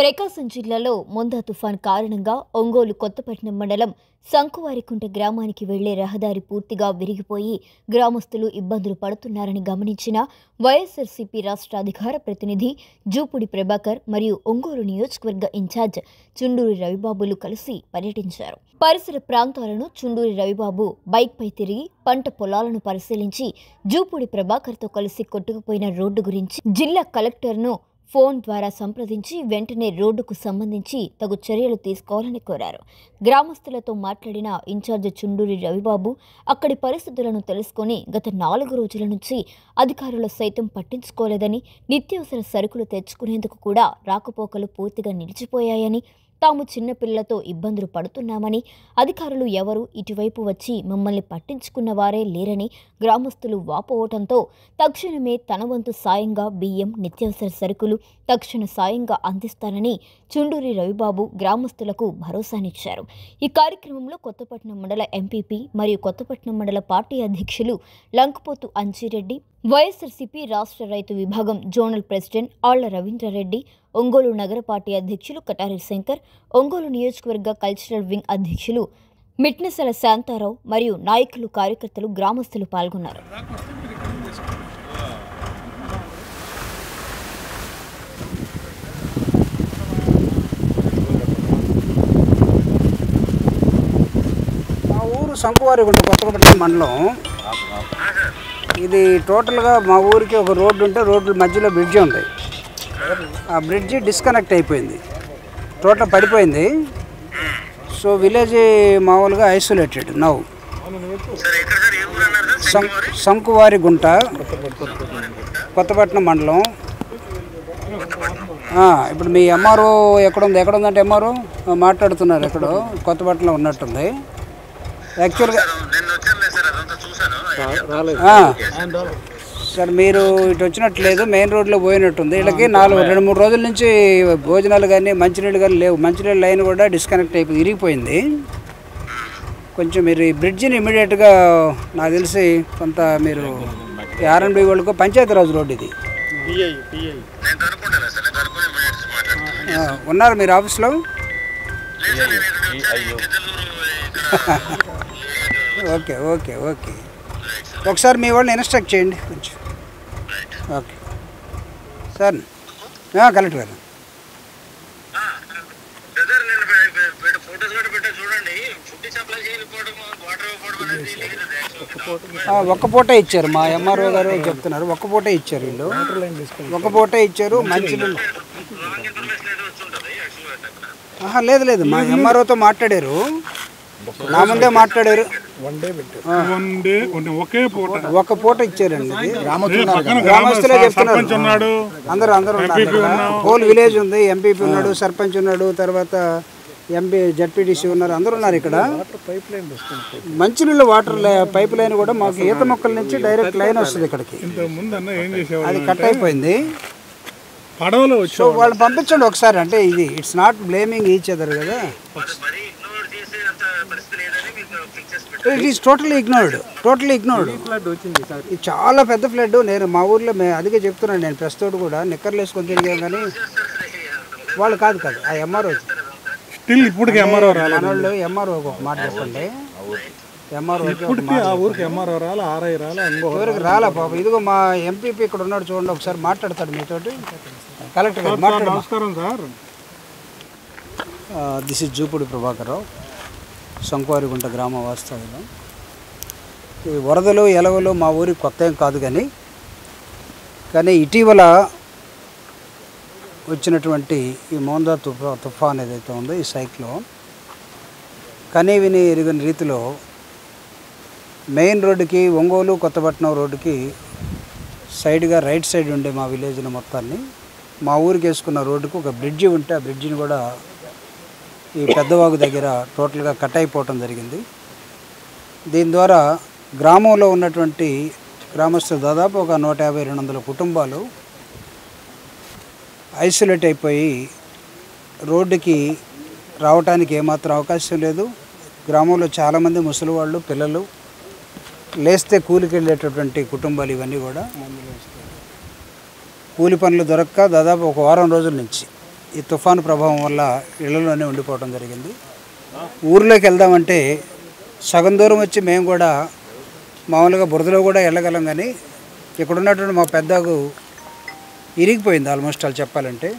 ప్రకాశం జిల్లాలో మొందా తుఫాన్ కారణంగా ఒంగోలు కొత్తపట్నం మండలం సంకువారికుంట గ్రామానికి వెళ్లే రహదారి పూర్తిగా విరిగిపోయి గ్రామస్తులు ఇబ్బందులు పడుతున్నారని గమనించిన వైఎస్ఆర్సీపీ రాష్ట్ర అధికార ప్రతినిధి జూపూడి ప్రభాకర్ మరియు ఒంగోలు నియోజకవర్గ ఇన్ఛార్జ్ చుండూరి రవిబాబులు కలిసి పర్యటించారు. పరిసర ప్రాంతాలను చుండూరి రవిబాబు బైక్పై తిరిగి పంట పొలాలను పరిశీలించి జూపూడి ప్రభాకర్తో కలిసి కొట్టుకుపోయిన రోడ్డు గురించి జిల్లా కలెక్టర్ను ఫోన్ ద్వారా సంప్రదించి వెంటనే రోడ్డుకు సంబంధించి తగు చర్యలు తీసుకోవాలని కోరారు. గ్రామస్తులతో మాట్లాడిన ఇన్ఛార్జ్ చుండూరి రవిబాబు అక్కడి పరిస్థితులను తెలుసుకుని గత 4 రోజుల నుంచి అధికారులు సైతం పట్టించుకోలేదని, నిత్యావసర సరుకులు తెచ్చుకునేందుకు కూడా రాకపోకలు పూర్తిగా నిలిచిపోయాయని, తాము చిన్నపిల్లలతో ఇబ్బందులు పడుతున్నామని, అధికారులు ఎవరు ఇటువైపు వచ్చి మమ్మల్ని పట్టించుకున్న వారే లేరని గ్రామస్తులు వాపోవటంతో తక్షణమే తన వంతు సాయంగా బియ్యం, నిత్యావసర సరుకులు తక్షణ సాయంగా అందిస్తానని చుండూరి రవిబాబు గ్రామస్తులకు భరోసానిచ్చారు. ఈ కార్యక్రమంలో కొత్తపట్నం మండల ఎంపీపీ మరియు కొత్తపట్నం మండల పార్టీ అధ్యక్షులు లంకపోతు అంజిరెడ్డి, వైఎస్ఆర్సీపీ రాష్ట్ర రైతు విభాగం జోనల్ ప్రెసిడెంట్ ఆళ్ల రవీంద్రారెడ్డి, ఒంగోలు నగర పార్టీ అధ్యక్షులు కటారి శంకర్, ఒంగోలు నియోజకవర్గ కల్చరల్ వింగ్ అధ్యక్షులు మిట్నెసల శాంతారావు మరియు నాయకులు, కార్యకర్తలు, గ్రామస్తులు పాల్గొన్నారు. మా ఊరు సంకువారిగుంట కొత్తపట్నం మండలం. ఇది టోటల్గా మా ఊరికి ఒక రోడ్డు ఉంటే రోడ్డు మధ్యలో బ్రిడ్జి ఉంది. ఆ బ్రిడ్జి డిస్కనెక్ట్ అయిపోయింది, టోటల్ పడిపోయింది. సో విలేజ్ మామూలుగా ఐసోలేటెడ్ నౌ. సంకువారిగుంట కొత్తపట్నం మండలం. ఇప్పుడు మీ ఎంఆర్ఓ ఎక్కడుందంటే ఎంఆర్ఓ మాట్లాడుతున్నారు, ఎక్కడో కొత్తపట్నంలో ఉన్నట్టుంది. యాక్చువల్గా సార్ మీరు ఇటు వచ్చినట్లేదు, మెయిన్ రోడ్లో పోయినట్టుంది. వీళ్ళకి 2-3 రోజుల నుంచి భోజనాలు కానీ మంచినీళ్ళు కానీ లేవు. మంచినీళ్ళ లైన్ కూడా డిస్కనెక్ట్ అయిపోయి ఇరిగిపోయింది. కొంచెం మీరు ఈ బ్రిడ్జిని ఇమీడియట్గా నాకు తెలిసి కొంత మీరు ఆర్ఎండ్బి వాళ్ళకు పంచాయతీరాజ్ రోడ్డు ఇది ఉన్నారు మీరు ఆఫీస్లో? ఓకే ఓకే ఓకే ఒకసారి మీ వాళ్ళని ఇన్స్ట్రక్ట్ చేయండి కొంచెం. ఓకే సార్, కలెక్టర్ గారు ఒక్క పూటే ఇచ్చారు. మా ఎంఆర్ఓ గారు చెప్తున్నారు ఒక్క పూటే ఇచ్చారు. వీళ్ళు ఒక్క పూటే ఇచ్చారు. మంచినీళ్ళు లేదు, మా ఎంఆర్ఓతో మాట్లాడారు, నా ముందే మాట్లాడారు. ఒక పూట ఇచ్చారండి. గ్రామస్తులే చెప్తున్నారు. అందరూ హోల్ విలేజ్ ఉంది. ఎంపీపీ ఉన్నాడు, సర్పంచ్ ఉన్నాడు, తర్వాత ఎంపీ జడ్పీటీసీ ఉన్నారు, అందరూ ఉన్నారు. ఇక్కడ మంచినీళ్ళు వాటర్ పైప్ లైన్ కూడా మాకు ఈత మొక్కల నుంచి డైరెక్ట్ లైన్ వస్తుంది ఇక్కడికి. అది కట్ అయిపోయింది. సో వాళ్ళు పంపించండి ఒకసారి. అంటే ఇది it's not blaming each other కదా, ఇట్ ఈస్ టోటలీ ఇగ్నోర్డ్. ఇది చాలా పెద్ద ఫ్లడ్. నేను మా ఊర్లో అదిగే చెప్తున్నాను, నేను ప్రెస్ తోటి కూడా నిక్కర్లు వేసుకొని తిరిగాం. కానీ వాళ్ళు కాదు ఆ ఎంఆర్ఓ స్టిల్ ఇప్పటికి ఎంఆర్ఓ ఒక మాట చెప్పండి. ఎవరికి రాలా పాపం. ఇదిగో మా ఎంపీపీ ఇక్కడ ఉన్నాడు, చూడండి ఒకసారి మాట్లాడతాడు మీతోటి. కలెక్టర్ గారు నమస్కారం sir. This is Jupudi Prabhakar Rao, Sankuvarigunta గ్రామ వాస్తవ్యం. ఈ వరదలు ఎలవలు మా ఊరికి కొత్త ఏం కాదు, కానీ ఇటీవల వచ్చినటువంటి ఈ మోందా తుఫాన్ ఏదైతే ఉందో, ఈ సైక్లోన్ కనీ విని ఎరుగని రీతిలో మెయిన్ రోడ్డుకి, ఒంగోలు కొత్తపట్నం రోడ్డుకి సైడ్గా రైట్ సైడ్ ఉండే మా విలేజ్ని మొత్తాన్ని మా ఊరికి వేసుకున్న రోడ్డుకు ఒక బ్రిడ్జి ఉంటే ఆ బ్రిడ్జిని కూడా ఈ పెద్దవాగు దగ్గర టోటల్గా కట్ అయిపోవటం జరిగింది. దీని ద్వారా గ్రామంలో ఉన్నటువంటి గ్రామస్తులు దాదాపు ఒక 150-200 కుటుంబాలు ఐసోలేట్ అయిపోయి రోడ్డుకి రావడానికి ఏమాత్రం అవకాశం లేదు. గ్రామంలో చాలామంది ముసలి వాళ్ళు, పిల్లలు, లేస్తే కూలికి వెళ్ళేటటువంటి కుటుంబాలు ఇవన్నీ కూడా కూలి పనులు దొరక్క దాదాపు ఒక వారం రోజుల నుంచి ఈ తుఫాను ప్రభావం వల్ల ఇళ్లలోనే ఉండిపోవడం జరిగింది. ఊర్లోకి వెళ్దామంటే సగం దూరం వచ్చి మేము కూడా మామూలుగా బురదలో కూడా వెళ్ళగలం, కానీ ఇక్కడ ఉన్నటువంటి మా పెద్దకు ఇరిగిపోయింది ఆల్మోస్ట్ వాళ్ళు చెప్పాలంటే.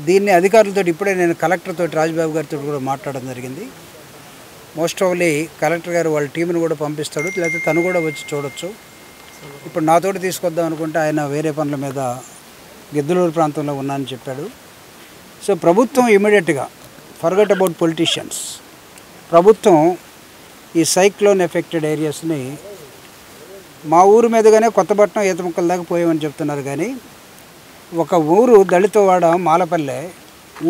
దీన్ని అధికారులతో ఇప్పుడే నేను కలెక్టర్తో రాజ్బాబు గారితో కూడా మాట్లాడడం జరిగింది. మోస్ట్ ఆఫ్లీ కలెక్టర్ గారు వాళ్ళ టీంని కూడా పంపిస్తాడు, లేకపోతే తను కూడా వచ్చి చూడొచ్చు. ఇప్పుడు నాతోటి తీసుకొద్దాం అనుకుంటే ఆయన వేరే పనుల మీద గిద్దలూరు ప్రాంతంలో ఉన్నానని చెప్పాడు. సో ప్రభుత్వం ఇమీడియట్గా ఫర్గెట్ అబౌట్ పొలిటీషియన్స్, ప్రభుత్వం ఈ సైక్లోన్ ఎఫెక్టెడ్ ఏరియాస్ని మా ఊరు మీదుగానే కొత్తపట్నం ఈతముక్కల దాకా పోయామని చెప్తున్నారు, కానీ ఒక ఊరు దళితవాడ మాలపల్లె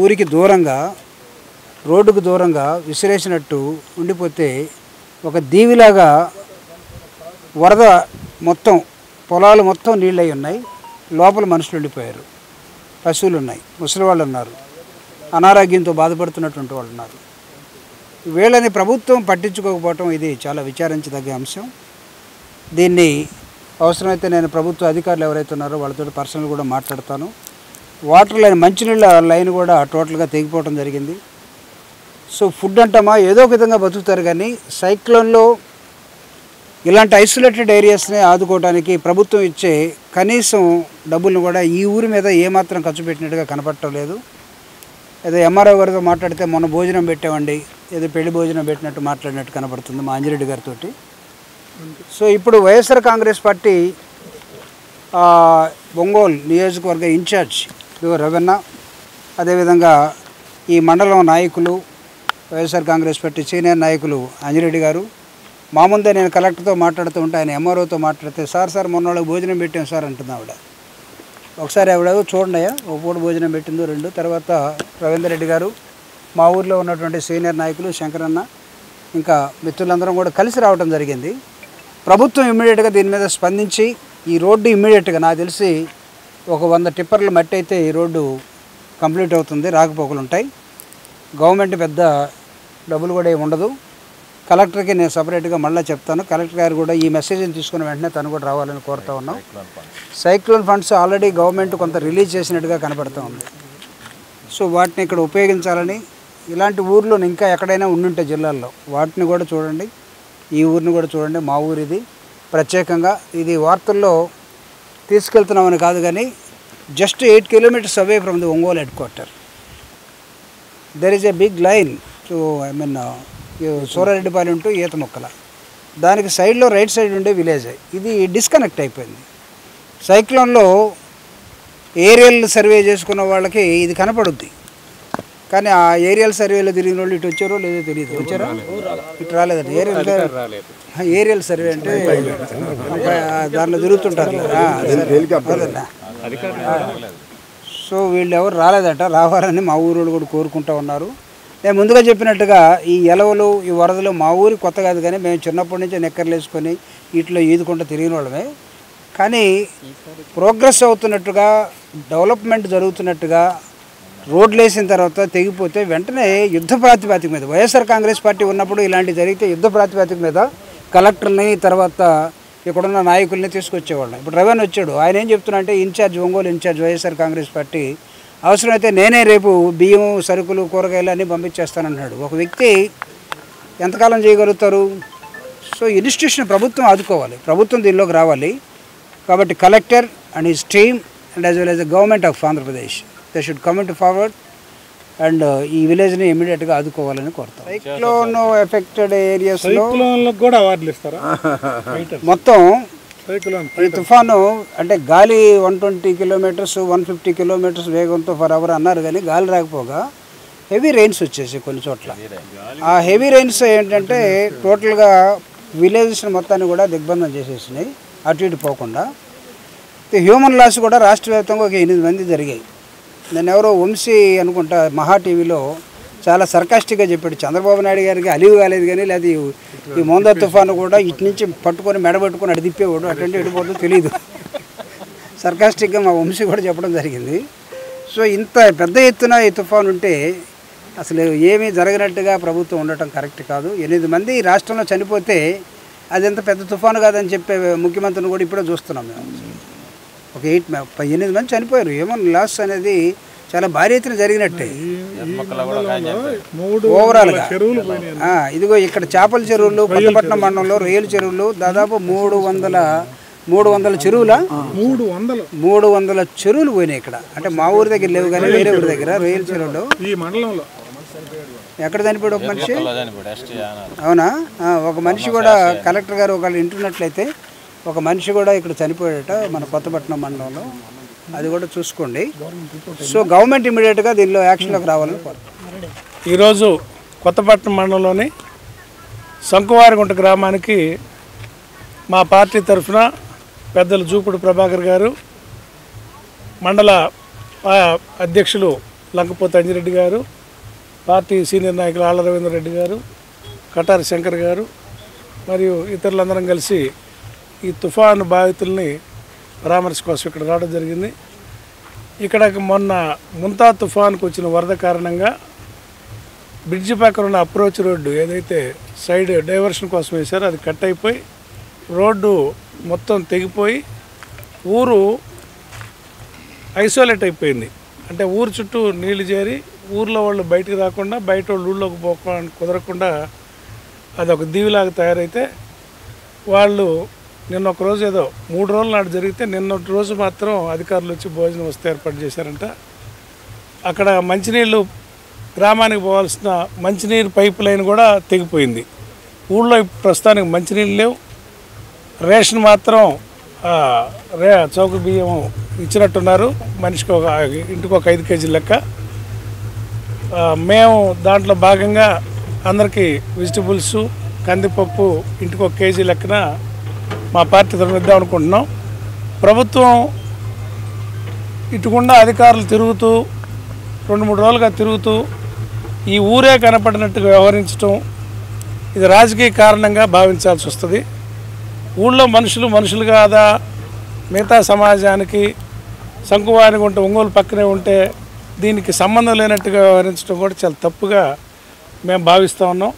ఊరికి దూరంగా రోడ్డుకు దూరంగా విసిరేసినట్టు ఉండిపోతే ఒక దీవిలాగా వరద మొత్తం పొలాలు మొత్తం నీళ్ళై ఉన్నాయి. లోపల మనుషులు ఉండిపోయారు, పశువులు ఉన్నాయి, ముసలి వాళ్ళు ఉన్నారు, అనారోగ్యంతో బాధపడుతున్నటువంటి వాళ్ళు ఉన్నారు. వీళ్ళని ప్రభుత్వం పట్టించుకోకపోవటం ఇది చాలా విచారించదగ్గ అంశం. దీన్ని అవసరమైతే నేను ప్రభుత్వ అధికారులు ఎవరైతే ఉన్నారో వాళ్ళతో పర్సనల్ కూడా మాట్లాడతాను. వాటర్ లైన్, మంచినీళ్ళ లైన్ కూడా టోటల్గా తెగిపోవడం జరిగింది. సో ఫుడ్ అంటామా ఏదో ఒక విధంగా బతుకుతారు, కానీ సైక్లోన్లో ఇలాంటి ఐసోలేటెడ్ ఏరియాస్ని ఆదుకోవడానికి ప్రభుత్వం ఇచ్చే కనీసం డబ్బులను కూడా ఈ ఊరి మీద ఏమాత్రం ఖర్చు పెట్టినట్టుగా కనపడటం లేదు. ఏదో ఎంఆర్ఓ గారితో మాట్లాడితే మొన్న భోజనం పెట్టామండి, ఏదో పెళ్లి భోజనం పెట్టినట్టు మాట్లాడినట్టు కనపడుతుంది మా అంజిరెడ్డి గారితో. సో ఇప్పుడు వైఎస్ఆర్ కాంగ్రెస్ పార్టీ ఒంగోలు నియోజకవర్గ ఇన్ఛార్జ్ రవణ, అదేవిధంగా ఈ మండలం నాయకులు, వైఎస్ఆర్ కాంగ్రెస్ పార్టీ సీనియర్ నాయకులు అంజిరెడ్డి గారు మా ముందే నేను కలెక్టర్తో మాట్లాడుతూ ఉంటే ఆయన ఎంఆర్ఓతో మాట్లాడితే సార్ మొన్న వాళ్ళకి భోజనం పెట్టాం సార్ అంటుంది ఆవిడ. ఒకసారి ఆవిడ చూడండి ఒక పూట భోజనం పెట్టిందో 2. తర్వాత రవీందర్ రెడ్డి గారు, మా ఊర్లో ఉన్నటువంటి సీనియర్ నాయకులు శంకరన్న, ఇంకా మిత్రులందరం కూడా కలిసి రావడం జరిగింది. ప్రభుత్వం ఇమ్మీడియట్గా దీని మీద స్పందించి ఈ రోడ్డు ఇమ్మీడియట్గా నాకు తెలిసి ఒక 100 టిప్పర్లు మట్టి అయితే ఈ రోడ్డు కంప్లీట్ అవుతుంది, రాకపోకలు ఉంటాయి. గవర్నమెంట్ పెద్ద డబ్బులు కూడా ఏమి ఉండదు. కలెక్టర్కి నేను సపరేట్గా మళ్ళీ చెప్తాను. కలెక్టర్ గారు కూడా ఈ మెసేజ్ని తీసుకున్న వెంటనే తను కూడా రావాలని కోరుతా ఉన్నాం. సైక్లోన్ ఫండ్స్ ఆల్రెడీ గవర్నమెంట్ కొంత రిలీజ్ చేసినట్టుగా కనపడుతూ ఉంది. సో వాటిని ఇక్కడ ఉపయోగించాలని, ఇలాంటి ఊర్లో ఇంకా ఎక్కడైనా ఉండుంటే జిల్లాల్లో వాటిని కూడా చూడండి, ఈ ఊరిని కూడా చూడండి. మా ఊరు ఇది ప్రత్యేకంగా, ఇది వార్తల్లో తీసుకెళ్తున్నామని కాదు, కానీ just 8 kilometres away from the Ongole headquarter there is a big line to Surareddypalem to Ethamukkala. దానికి సైడ్లో రైట్ సైడ్ ఉండే విలేజ్ ఇది డిస్కనెక్ట్ అయిపోయింది. సైక్లోన్లో ఏరియల్ సర్వే చేసుకున్న వాళ్ళకి ఇది కనపడుద్ది, కానీ ఆ ఏరియల్ సర్వేలో తిరిగిన వాళ్ళు ఇటు వచ్చారో లేదో తెలియదు. వచ్చారా? ఇటు రాలేదండి. ఏరియల్ సర్వే అంటే దాంట్లో తిరుగుతుంటారు. సో వీళ్ళు ఎవరు రాలేదట, రావాలని మా ఊరు కూడా కోరుకుంటూ ఉన్నారు. నేను ముందుగా చెప్పినట్టుగా ఈ ఎలవలు, ఈ వరదలు మా ఊరి కొత్త కాదు, కానీ మేము చిన్నప్పటి నుంచే నెక్కర్లు వేసుకొని వీటిలో ఈదుకుంటూ తిరిగిన వాళ్ళమే. కానీ ప్రోగ్రెస్ అవుతున్నట్టుగా, డెవలప్మెంట్ జరుగుతున్నట్టుగా రోడ్లు వేసిన తర్వాత తెగిపోతే వెంటనే యుద్ధ ప్రాతిపదిక మీద, వైఎస్ఆర్ కాంగ్రెస్ పార్టీ ఉన్నప్పుడు ఇలాంటి జరిగితే యుద్ధ ప్రాతిపదిక మీద కలెక్టర్ని, తర్వాత ఇక్కడున్న నాయకుల్ని తీసుకొచ్చేవాళ్ళం. ఇప్పుడు రవీన్ వచ్చాడు, ఆయన ఏం చెప్తున్నా అంటే ఒంగోలు ఇన్ఛార్జ్ వైఎస్ఆర్ కాంగ్రెస్ పార్టీ, అవసరమైతే నేనే రేపు బియ్యం, సరుకులు, కూరగాయలు అన్నీ పంపించేస్తానన్నాడు. ఒక వ్యక్తి ఎంతకాలం చేయగలుగుతారు? సో ఇన్స్టిట్యూషన్ ప్రభుత్వం ఆదుకోవాలి, ప్రభుత్వం దీనిలోకి రావాలి. కాబట్టి collector and his team and as well as the government of Andhra Pradesh they should come to forward and ఈ విలేజ్ని ఇమీడియట్గా ఆదుకోవాలని కోరుతాం. సైక్లోన్ ఎఫెక్టెడ్ ఏరియాస్లో కూడా అవార్డులు ఇస్తారా? మొత్తం ఈ తుఫాను అంటే గాలి 120 కిలోమీటర్స్ 150 కిలోమీటర్స్ వేగంతో ఫర్ అవర్ అన్నారు, కానీ గాలి రాకపోగా హెవీ రెయిన్స్ వచ్చేసి కొన్ని చోట్ల. ఆ హెవీ రెయిన్స్ ఏంటంటే టోటల్గా విలేజెస్ మొత్తాన్ని కూడా దిగ్బంధం చేసేసినాయి, అటు ఇటు పోకుండా. హ్యూమన్ లాస్ కూడా రాష్ట్ర వ్యాప్తంగా ఒక 8 మంది జరిగాయి. నేను ఎవరో వంశీ అనుకుంటా మహా టీవీలో చాలా సర్కాస్టిక్గా చెప్పాడు, చంద్రబాబు నాయుడు గారికి అలివి కాలేదు కానీ, లేదా ఈ మోందా తుఫాను కూడా ఇటు నుంచి పట్టుకొని మెడబెట్టుకొని అడి తిప్పేవాడు, అటెంటి ఎడిపోతుందో తెలియదు. సర్కాస్టిక్గా మా వంశీ కూడా చెప్పడం జరిగింది. సో ఇంత పెద్ద ఎత్తున ఈ తుఫాను ఉంటే అసలు ఏమీ జరగనట్టుగా ప్రభుత్వం ఉండటం కరెక్ట్ కాదు. 8 మంది రాష్ట్రంలో చనిపోతే అది ఎంత పెద్ద తుఫాను కాదని చెప్పే ముఖ్యమంత్రిని కూడా ఇప్పుడే చూస్తున్నాం మేము. ఒక 8 మంది చనిపోయారు. హ్యూమన్ లాస్ అనేది చాలా భారీ ఎత్తున జరిగినట్టే ఓవరాల్గా. ఇదిగో ఇక్కడ చేపల చెరువులు, కొత్తపట్నం మండలంలో రొయ్యల చెరువులు దాదాపు 300 చెరువుల 300 చెరువులు పోయినాయి ఇక్కడ. అంటే మా ఊరి దగ్గర లేవు కానీ వేరే ఊరి దగ్గర రొయ్యల చెరువులు. ఈ మండలంలో ఎక్కడ చనిపోయాడు ఒక మనిషి? అవునా? ఒక మనిషి కూడా కలెక్టర్ గారు ఒకళ్ళు వింటున్నట్లయితే ఒక మనిషి కూడా ఇక్కడ చనిపోయాడట మన కొత్తపట్నం మండలంలో. అది కూడా చూసుకోండి. సో గవర్నమెంట్ ఇమీడియట్గా దీనిలో యాక్షన్లోకి రావాలని కోరుతున్నాను. ఈరోజు కొత్తపట్నం మండలంలోని శంకువారిగుంట గ్రామానికి మా పార్టీ తరఫున పెద్దలు జూపుడు ప్రభాకర్ గారు, మండల అధ్యక్షులు లంకపోతే అంజిరెడ్డి గారు, పార్టీ సీనియర్ నాయకులు ఆళ్ళ రవీంద్ర రెడ్డి గారు, కటారి శంకర్ గారు మరియు ఇతరులందరం కలిసి ఈ తుఫాను బాధితుల్ని పరామర్శ కోసం ఇక్కడ రావడం జరిగింది. ఇక్కడ మొన్న ముంతా తుఫాన్కు వచ్చిన వరద కారణంగా బ్రిడ్జి పక్కన ఉన్న అప్రోచ్ రోడ్డు ఏదైతే సైడ్ డైవర్షన్ కోసం వేశారో అది కట్ అయిపోయి రోడ్డు మొత్తం తెగిపోయి ఊరు ఐసోలేట్ అయిపోయింది. అంటే ఊరు చుట్టూ నీళ్లు చేరి ఊర్లో వాళ్ళు బయటికి రాకుండా, బయట వాళ్ళు ఊళ్ళోకి పోకుండా కుదరకుండా అదొక దీవిలాగా తయారైతే వాళ్ళు నిన్న ఒక రోజు ఏదో 3 రోజుల నాడు జరిగితే నిన్నటి రోజు మాత్రం అధికారులు వచ్చి భోజనం వస్తే ఏర్పాటు చేశారంట. అక్కడ మంచినీళ్ళు గ్రామానికి పోవాల్సిన మంచినీరు పైప్ లైన్ కూడా తెగిపోయింది. ఊళ్ళో ప్రస్తుతానికి మంచినీళ్ళు లేవు. రేషన్ మాత్రం చౌక బియ్యం ఇచ్చినట్టున్నారు. మనిషికి ఇంటికి ఒక 5 కేజీల లెక్క. మేము దాంట్లో భాగంగా అందరికీ వెజిటబుల్స్, కందిపప్పు ఇంటికి 1 కేజీ లెక్కన మా పార్టీ తరఫున ఇద్దాం అనుకుంటున్నాం. ప్రభుత్వం ఇటుకుండా అధికారులు తిరుగుతూ 2-3 రోజులుగా తిరుగుతూ ఈ ఊరే కనపడినట్టుగా వ్యవహరించడం ఇది రాజకీయ కారణంగా భావించాల్సి వస్తుంది. ఊళ్ళో మనుషులు కాదా మిగతా సమాజానికి శంకువారిగుంట ఒంగోలు పక్కనే ఉంటే దీనికి సంబంధం లేనట్టుగా వ్యవహరించడం కూడా చాలా తప్పుగా మేము భావిస్తూ ఉన్నాం.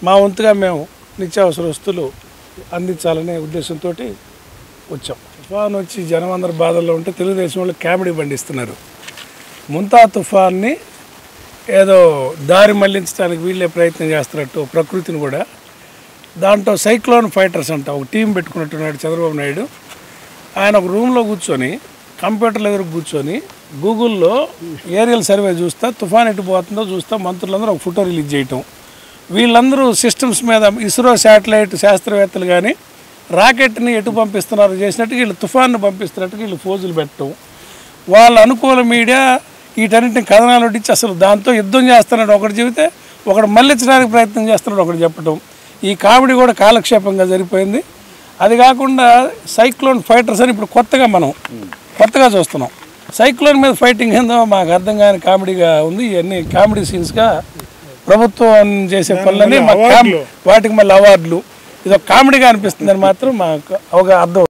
మా వంతుగా మేము నిత్యావసర వస్తువులు అందించాలనే ఉద్దేశంతో వచ్చాం. తుఫాన్ వచ్చి జనం అందరు బాధల్లో ఉంటే తెలుగుదేశం వాళ్ళు కామెడీ పండిస్తున్నారు. ముంతా తుఫాన్ని ఏదో దారి మళ్లించడానికి వీళ్ళే ప్రయత్నం చేస్తున్నట్టు ప్రకృతిని కూడా. దాంట్లో సైక్లోన్ ఫైటర్స్ అంట ఒక టీం పెట్టుకున్నట్టున్నాడు చంద్రబాబు నాయుడు. ఆయన ఒక రూమ్లో కూర్చొని కంప్యూటర్ల దగ్గర కూర్చొని గూగుల్లో ఏరియల్ సర్వే చూస్తా, తుఫాన్ ఎటు పోతుందో చూస్తా, మంత్రులందరూ ఒక ఫోటో రిలీజ్ చేయటం. వీళ్ళందరూ సిస్టమ్స్ మీద ఇస్రో శాటిలైట్ శాస్త్రవేత్తలు కానీ రాకెట్ని ఎటు పంపిస్తున్నారు చేసినట్టు వీళ్ళు తుఫాన్ను పంపిస్తున్నట్టుగా వీళ్ళు ఫోజులు పెట్టడం. వాళ్ళ అనుకూల మీడియా వీటన్నింటిని కథనాలు వడ్డించి అసలు దాంతో యుద్ధం చేస్తున్నాడు ఒకటి చెబితే ఒకడు మళ్ళించడానికి ప్రయత్నం చేస్తున్నాడు ఒకటి చెప్పటం. ఈ కామెడీ కూడా కాలక్షేపంగా సరిపోయింది. అది కాకుండా సైక్లోన్ ఫైటర్స్ అని ఇప్పుడు కొత్తగా చూస్తున్నాం. సైక్లోన్ మీద ఫైటింగ్ ఏందో మాకు అర్థం కాని కామెడీగా ఉంది. ఇవన్నీ కామెడీ సీన్స్గా ప్రభుత్వం చేసే పనులని వాటికి మళ్ళీ అవార్డులు ఇదొక కామెడీగా అనిపిస్తుందని మాత్రం మాకు అర్థం.